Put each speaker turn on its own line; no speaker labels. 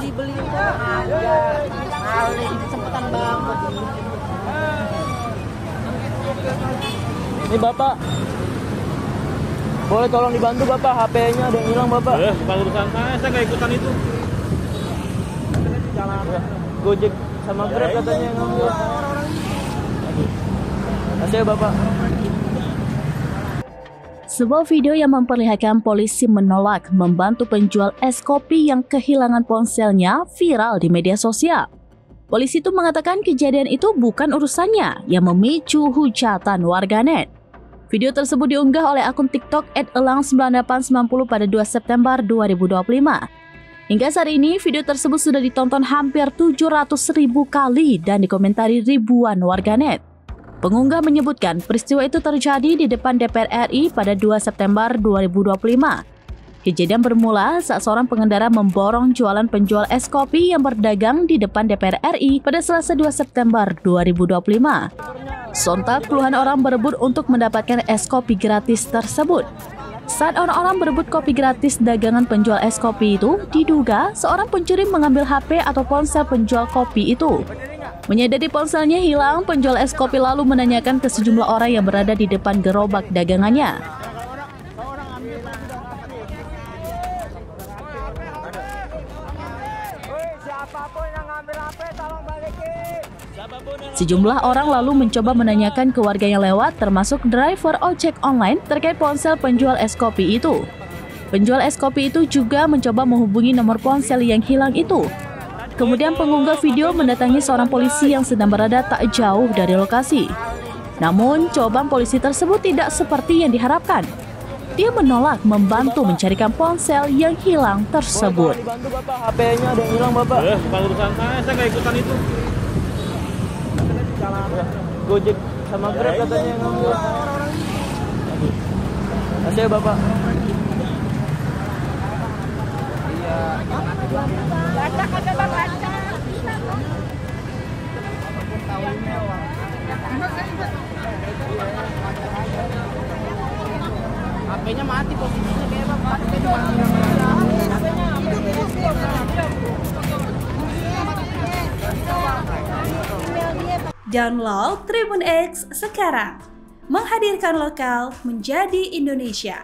dibeli orang aja, maling, kesempatan banget.
Ini Bapak, boleh tolong dibantu Bapak, HP-nya ada yang hilang Bapak.
Bukan urusan saya nggak ikutan itu.
Gojek sama Grab katanya yang ngambil. Makasih ya Bapak.
Sebuah video yang memperlihatkan polisi menolak membantu penjual es kopi yang kehilangan ponselnya viral di media sosial. Polisi itu mengatakan kejadian itu bukan urusannya yang memicu hujatan warganet. Video tersebut diunggah oleh akun TikTok @elang9890 pada 2 September 2025. Hingga saat ini, video tersebut sudah ditonton hampir 700.000 kali dan dikomentari ribuan warganet. Pengunggah menyebutkan peristiwa itu terjadi di depan DPR RI pada 2 September 2025. Kejadian bermula saat seorang pengendara memborong jualan penjual es kopi yang berdagang di depan DPR RI pada Selasa 2 September 2025. Sontak puluhan orang berebut untuk mendapatkan es kopi gratis tersebut. Saat orang-orang berebut kopi gratis dagangan penjual es kopi itu, diduga seorang pencuri mengambil HP atau ponsel penjual kopi itu. Menyadari ponselnya hilang, penjual es kopi lalu menanyakan ke sejumlah orang yang berada di depan gerobak dagangannya. Sejumlah orang lalu mencoba menanyakan ke warga yang lewat, termasuk driver ojek online, terkait ponsel penjual es kopi itu. Penjual es kopi itu juga mencoba menghubungi nomor ponsel yang hilang itu. Kemudian pengunggah video mendatangi seorang polisi yang sedang berada tak jauh dari lokasi. Namun, jawaban polisi tersebut tidak seperti yang diharapkan. Dia menolak membantu mencarikan ponsel yang hilang tersebut.
Dibantu Bapak, HP-nya ada yang hilang Bapak.
Bukan urusan saya nggak ikutan itu.
Gojek sama Grab katanya yang ngambil. Makasih ya Bapak.
HP-nya mati posisinya kayak Bapak.
Download Tribun X sekarang, menghadirkan lokal menjadi Indonesia.